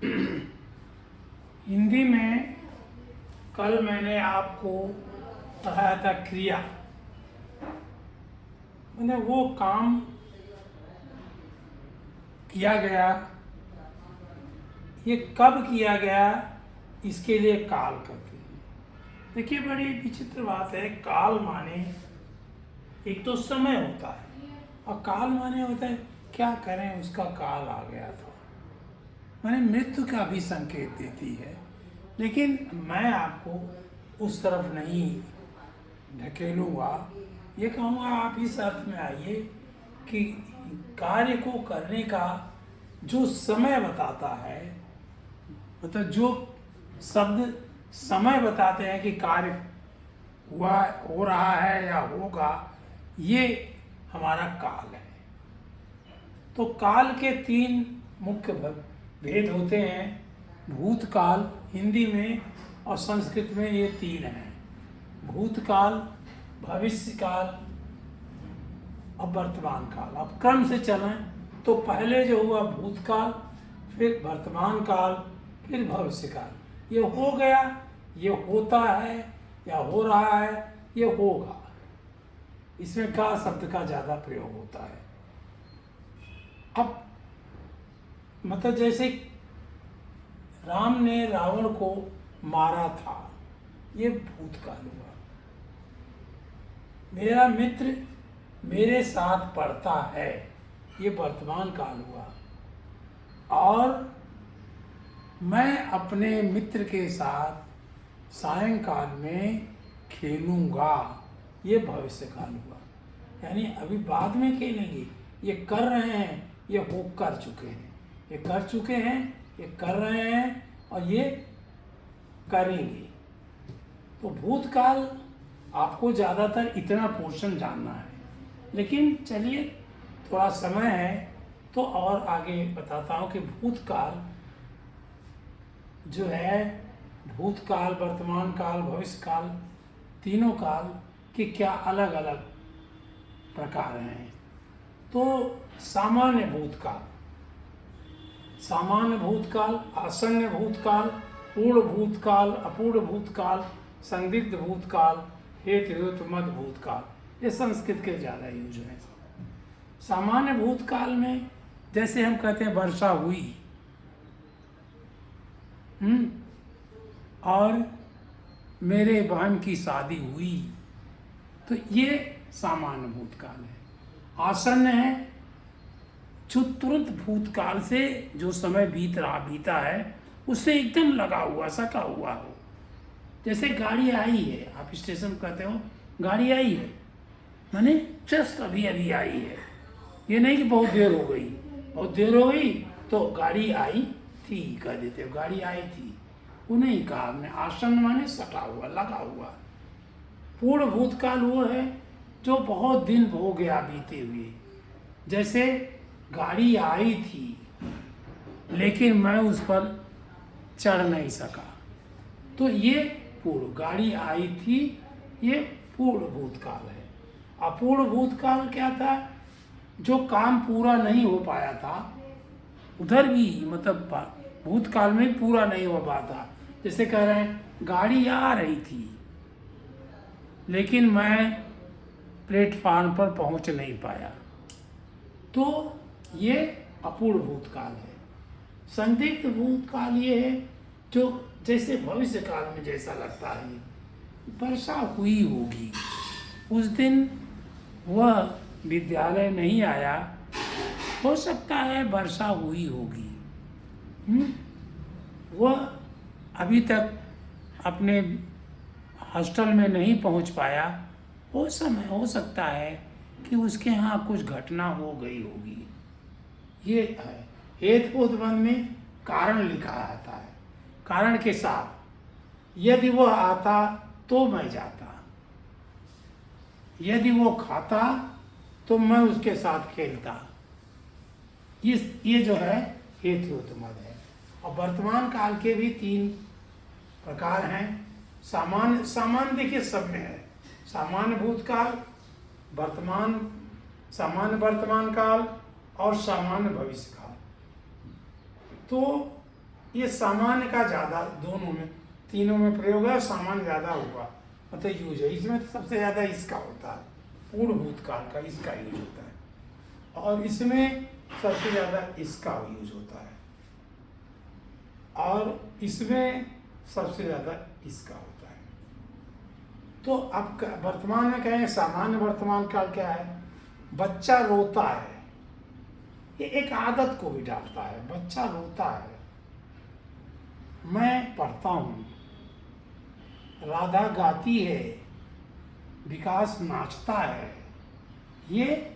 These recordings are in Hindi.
हिंदी में कल मैंने आपको पढ़ाया था क्रिया। मैंने वो काम किया गया, ये कब किया गया, इसके लिए काल कहते हैं। देखिए, बड़ी विचित्र बात है। काल माने एक तो समय होता है, और काल माने होता है क्या करें, उसका काल आ गया था। मैंने मृत्यु का भी संकेत देती है, लेकिन मैं आपको उस तरफ नहीं ढकेलूँगा। ये कहूँगा आप इस अर्थ में आइए कि कार्य को करने का जो समय बताता है, मतलब जो शब्द समय बताते हैं कि कार्य हुआ, हो रहा है या होगा, ये हमारा काल है। तो काल के तीन मुख्य भेद होते हैं। भूतकाल हिंदी में और संस्कृत में ये तीन हैं: भूतकाल, भविष्यकाल और वर्तमान काल। अब क्रम से चलें तो पहले जो हुआ भूतकाल, फिर वर्तमान काल, फिर भविष्यकाल। ये हो गया, ये होता है या हो रहा है, ये होगा। इसमें का शब्द का ज़्यादा प्रयोग होता है। अब मतलब जैसे राम ने रावण को मारा था, ये भूतकाल हुआ। मेरा मित्र मेरे साथ पढ़ता है, ये वर्तमान काल हुआ। और मैं अपने मित्र के साथ सायंकाल में खेलूँगा, ये भविष्य काल हुआ। यानी अभी बाद में खेलेंगे, ये कर रहे हैं, ये हो कर चुके हैं, ये कर चुके हैं, ये कर रहे हैं और ये करेंगे। तो भूतकाल आपको ज़्यादातर इतना पोर्शन जानना है, लेकिन चलिए थोड़ा समय है तो और आगे बताता हूँ कि भूतकाल जो है, भूतकाल, वर्तमान काल, भविष्य काल, तीनों काल के क्या अलग अलग प्रकार हैं। तो सामान्य भूतकाल, सामान्य भूतकाल, आसन्न भूतकाल, पूर्ण भूतकाल, अपूर्ण भूतकाल, संदिग्ध भूतकाल, हेतु मध्य भूतकाल, ये संस्कृत के ज़्यादा यूज हैं। सामान्य भूतकाल में जैसे हम कहते हैं वर्षा हुई, और मेरे बहन की शादी हुई, तो ये सामान्य भूतकाल है। आसन्न है तुरंत भूतकाल से जो समय बीता है उससे एकदम लगा हुआ, सटा हुआ हो। जैसे गाड़ी आई है, आप स्टेशन कहते हो गाड़ी आई है, माने जस्ट अभी अभी आई है। ये नहीं कि बहुत देर हो गई, बहुत देर हो गई तो गाड़ी आई थी कह देते हो, गाड़ी आई थी, वो नहीं कहा हमने। आसन्न माने सटा हुआ, लगा हुआ। पूर्ण भूतकाल वो है जो बहुत दिन हो गया बीते हुए। जैसे गाड़ी आई थी लेकिन मैं उस पर चढ़ नहीं सका, तो ये पूर्ण। गाड़ी आई थी, ये पूर्ण भूतकाल है। अपूर्ण भूतकाल क्या था? जो काम पूरा नहीं हो पाया था, उधर भी मतलब भूतकाल में पूरा नहीं हो पाता। जैसे कह रहे हैं गाड़ी आ रही थी लेकिन मैं प्लेटफार्म पर पहुंच नहीं पाया, तो ये अपूर्ण भूतकाल है। संदिग्ध भूतकाल ये है जो जैसे भविष्य काल में जैसा लगता है, वर्षा हुई होगी, उस दिन वह विद्यालय नहीं आया, हो सकता है वर्षा हुई होगी। वह अभी तक अपने हॉस्टल में नहीं पहुंच पाया, हो सकता है कि उसके यहाँ कुछ घटना हो गई होगी। ये है। हेतुबोध में कारण लिखा आता है, कारण के साथ। यदि वह आता तो मैं जाता, यदि वो खाता तो मैं उसके साथ खेलता। ये जो है हेतुबोध है। और वर्तमान काल के भी तीन प्रकार हैं। सामान्य देखिए सब में है। सामान्य भूतकाल, सामान्य वर्तमान काल और सामान्य भविष्य काल। तो ये सामान्य का ज़्यादा दोनों में, तीनों में प्रयोग है, सामान्य ज़्यादा हुआ मतलब यूज है। इसमें तो सबसे ज़्यादा इसका होता है, पूर्ण भूतकाल का इसका यूज होता है, और इसमें सबसे ज़्यादा इसका यूज होता है, और इसमें सबसे ज़्यादा इसका होता है। तो अब वर्तमान में कहें, सामान्य वर्तमान काल क्या है? बच्चा रोता है, ये एक आदत को भी डालता है। बच्चा रोता है, मैं पढ़ता हूँ, राधा गाती है, विकास नाचता है, ये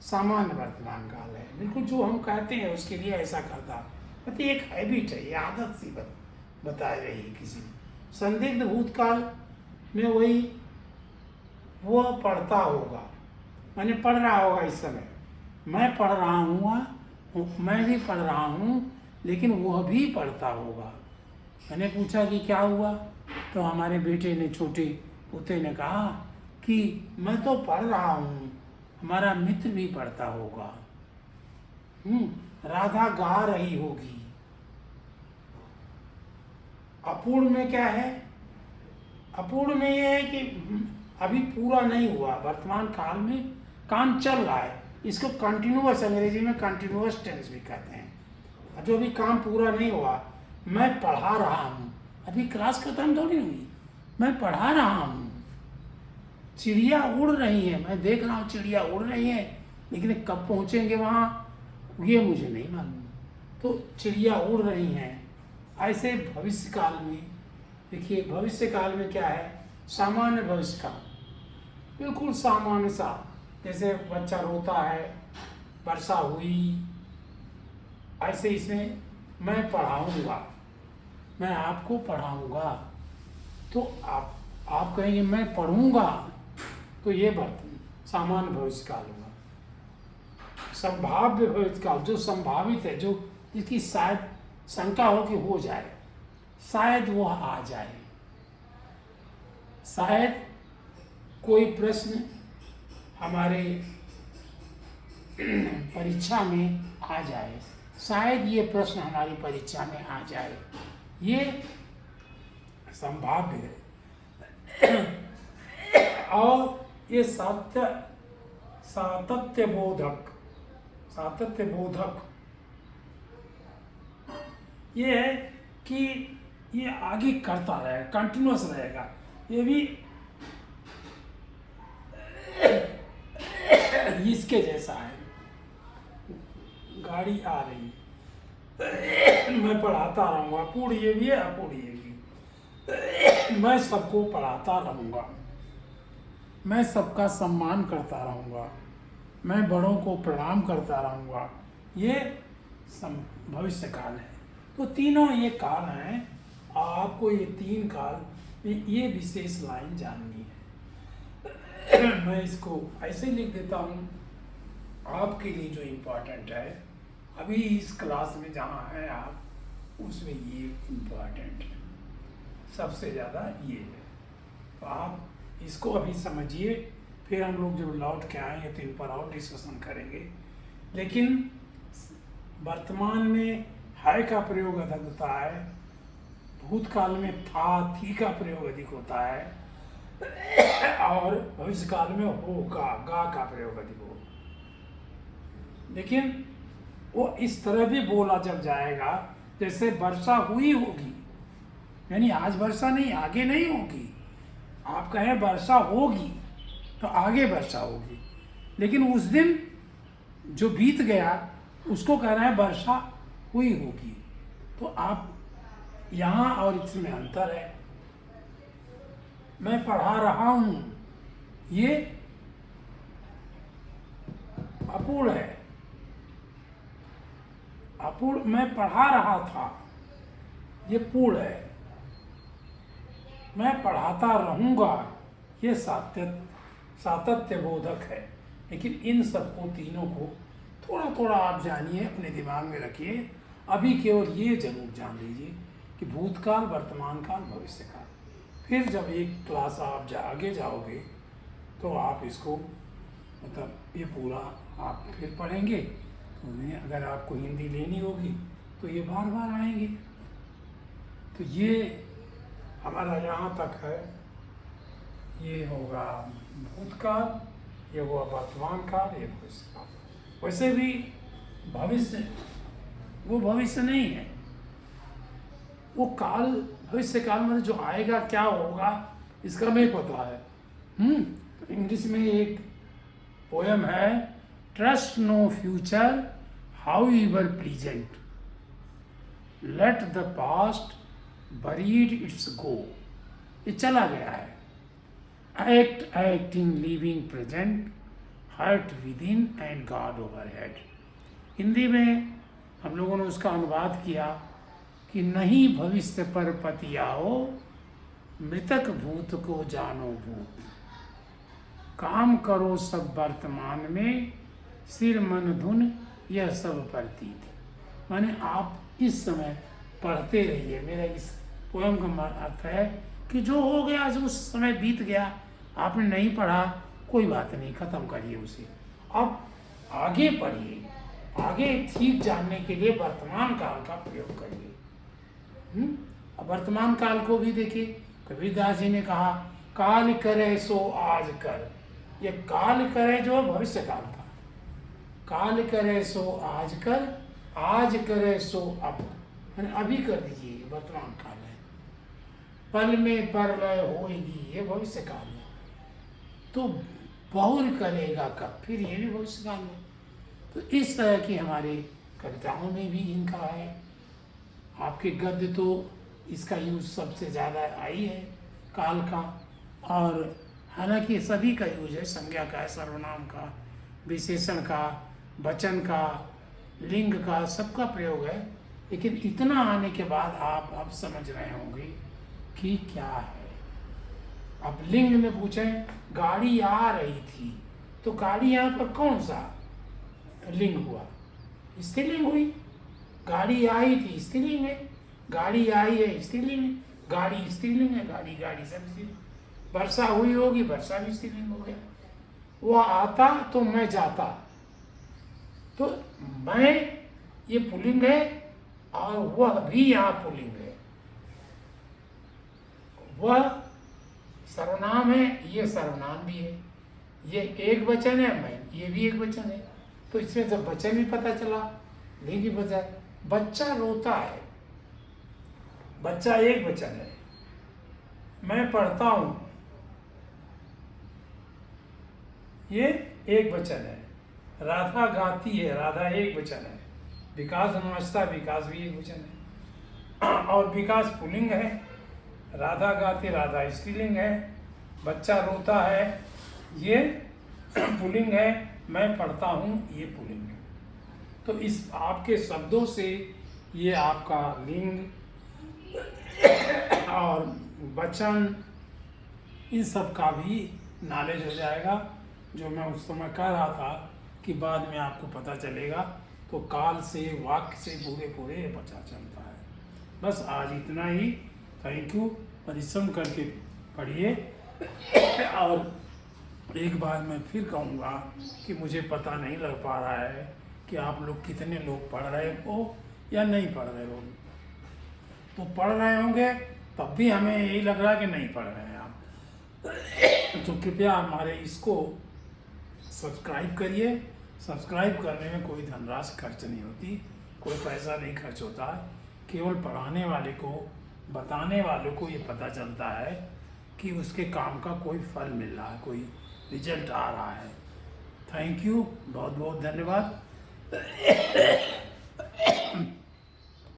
सामान्य वर्तमान काल है। बिल्कुल जो हम कहते हैं उसके लिए ऐसा करता है, मतलब एक हैबिट है, ये आदत सी बताई रही है किसी ने। संदिग्ध भूतकाल में वही वो पढ़ता होगा, मैंने पढ़ रहा होगा इस समय, मैं पढ़ रहा हूँ, मैं भी पढ़ रहा हूँ, लेकिन वह भी पढ़ता होगा। मैंने पूछा कि क्या हुआ, तो हमारे बेटे ने, छोटे पोते ने कहा कि मैं तो पढ़ रहा हूँ, हमारा मित्र भी पढ़ता होगा। राधा गा रही होगी। अपूर्ण में क्या है? अपूर्ण में ये है कि अभी पूरा नहीं हुआ, वर्तमान काल में काम चल रहा है, इसको कंटिन्यूअस, अंग्रेजी में कंटिन्यूअस टेंस भी कहते हैं। जो भी काम पूरा नहीं हुआ, मैं पढ़ा रहा हूँ, अभी क्लास खत्म थोड़ी हुई, मैं पढ़ा रहा हूँ। चिड़िया उड़ रही है, मैं देख रहा हूँ चिड़िया उड़ रही है, लेकिन कब पहुँचेंगे वहाँ ये मुझे नहीं मालूम। तो चिड़िया उड़ रही हैं। ऐसे भविष्य काल में देखिए, भविष्य काल में क्या है? सामान्य भविष्य काल, बिल्कुल सामान्य सा, जैसे बच्चा रोता है, वर्षा हुई, ऐसे इसमें मैं पढ़ाऊँगा, मैं आपको पढ़ाऊँगा। तो आप कहेंगे मैं पढ़ूँगा, तो ये सामान्य भविष्य काल होगा। संभाव्य भविष्य काल, जो संभावित है, जो जिसकी शायद शंका हो कि हो जाए, शायद वह आ जाए, शायद कोई प्रश्न हमारे परीक्षा में आ जाए, शायद ये प्रश्न हमारी परीक्षा में आ जाए, ये संभाव्य है। और ये सातत्य बोधक ये है कि ये आगे करता रहेगा, कंटिन्यूअस रहेगा। ये भी इसके जैसा है, गाड़ी आ रही है, मैं पढ़ाता रहूँगा, अपूर्ण ये भी है, अपूर्ण ये भी। मैं सबको पढ़ाता रहूँगा, मैं सबका सम्मान करता रहूँगा, मैं बड़ों को प्रणाम करता रहूँगा, ये भविष्य काल है। तो तीनों ये काल हैं, आपको ये तीन काल में ये विशेष लाइन जाननी है। मैं इसको ऐसे लिख देता हूँ आपके लिए, जो इम्पोर्टेंट है अभी इस क्लास में जहाँ है आप, उसमें ये इम्पोर्टेंट है, सबसे ज़्यादा ये है। तो आप इसको अभी समझिए, फिर हम लोग जब लौट के आएंगे तो इन पर और डिस्कशन करेंगे। लेकिन वर्तमान में है का प्रयोग अधिक होता है, भूतकाल में था, थी का प्रयोग अधिक होता है, और भविष्य काल में होगा, गा का प्रयोग अधिक होगा। लेकिन वो इस तरह भी बोला जब जाएगा जैसे वर्षा हुई होगी, यानी आज वर्षा नहीं, आगे नहीं होगी। आप कहें वर्षा होगी तो आगे वर्षा होगी, लेकिन उस दिन जो बीत गया उसको कह रहे हैं वर्षा हुई होगी। तो आप यहाँ और इसमें अंतर है। मैं पढ़ा रहा हूँ, ये अपूर्ण है। अपूर्ण, मैं पढ़ा रहा था, ये पूर्ण है। मैं पढ़ाता रहूँगा, ये सातत्य बोधक है। लेकिन इन सबको, तीनों को थोड़ा थोड़ा आप जानिए, अपने दिमाग में रखिए। अभी केवल ये जरूर जान लीजिए कि भूतकाल, वर्तमान काल, भविष्य काल। फिर जब एक क्लास आप आगे जाओगे तो आप इसको, मतलब ये पूरा आप फिर पढ़ेंगे। तो अगर आपको हिंदी लेनी होगी तो ये बार बार आएंगे। तो ये हमारा यहाँ तक है। ये होगा भूतकाल, ये हुआ वर्तमान काल, ये भविष्य काल। वैसे भी भविष्य वो भविष्य नहीं है, वो काल भविष्य काल में जो आएगा क्या होगा इसका नहीं पता है। इंग्लिश में एक पोयम है, trust no future however present, let the past buried its go. ये चला गया है। Act acting living present, heart within and God overhead. Hindi में हम लोगों ने उसका अनुवाद किया कि नहीं भविष्य पर पति आओ, मृतक भूत को जानो भूत, काम करो सब वर्तमान में, सिर मन धुन यह सब प्रतीत। माने आप इस समय पढ़ते रहिए। मेरा इस पोयम का अर्थ है कि जो हो गया जो उस समय बीत गया, आपने नहीं पढ़ा कोई बात नहीं, ख़त्म करिए उसे। अब आगे पढ़िए, आगे ठीक जानने के लिए वर्तमान काल का प्रयोग करिए। अब वर्तमान काल को भी देखिए, कबीरदास जी ने कहा काल करे सो आज कर। ये काल करे जो भविष्य काल का, काल करे सो आज कर, आज करे सो अब, यानी अभी कर दीजिए, वर्तमान काल है। पल में परलय होएगी, ये भविष्य काल है। तो बहुर करेगा कब, फिर ये भी भविष्य काल है। तो इस तरह की हमारे कविताओं में भी इनका है। आपके गद्य तो इसका यूज सबसे ज़्यादा आई है काल का, और हालांकि सभी का यूज है, संज्ञा का, सर्वनाम का, विशेषण का, वचन का, लिंग का, सबका प्रयोग है। लेकिन इतना आने के बाद आप अब समझ रहे होंगे कि क्या है। अब लिंग में पूछें गाड़ी आ रही थी, तो गाड़ी यहाँ पर कौन सा लिंग हुआ? स्त्रीलिंग हुई। गाड़ी आई थी स्त्रीलिंग है, गाड़ी आई है स्त्रीलिंग है, गाड़ी स्त्रीलिंग है, गाड़ी गाड़ी सब स्त्रीलिंग। वर्षा हुई होगी, वर्षा भी स्त्रीलिंग हो गया। वह आता तो मैं जाता, तो मैं ये पुल्लिंग है और वह भी यहाँ पुल्लिंग है। वह सर्वनाम है, ये सर्वनाम भी है। ये एक वचन है, मैं ये भी एक वचन है। तो इसमें जब वचन भी पता चला, लिंग भी पता। बच्चा रोता है, बच्चा एक वचन है। मैं पढ़ता हूं, ये एक वचन है। राधा गाती है, राधा एक वचन है। विकास नाचता, विकास भी एक वचन है। और विकास पुल्लिंग है, राधा गाती, राधा स्त्रीलिंग है। बच्चा रोता है, ये पुल्लिंग है। मैं पढ़ता हूँ, ये पुल्लिंग है। तो इस आपके शब्दों से ये आपका लिंग और वचन इन सब का भी नॉलेज हो जाएगा, जो मैं उस समय कह रहा था कि बाद में आपको पता चलेगा। तो काल से, वाक्य से पूरे पूरे पता चलता है। बस आज इतना ही। Thank you. परिश्रम करके पढ़िए। और एक बार मैं फिर कहूँगा कि मुझे पता नहीं लग पा रहा है कि आप लोग कितने लोग पढ़ रहे हो या नहीं पढ़ रहे हो। तो पढ़ रहे होंगे तब भी हमें यही लग रहा है कि नहीं पढ़ रहे हैं आप। तो कृपया हमारे इसको सब्सक्राइब करिए। सब्सक्राइब करने में कोई धनराशि खर्च नहीं होती, कोई पैसा नहीं खर्च होता है। केवल पढ़ाने वाले को, बताने वालों को ये पता चलता है कि उसके काम का कोई फल मिल रहा है, कोई रिजल्ट आ रहा है। थैंक यू, बहुत बहुत धन्यवाद।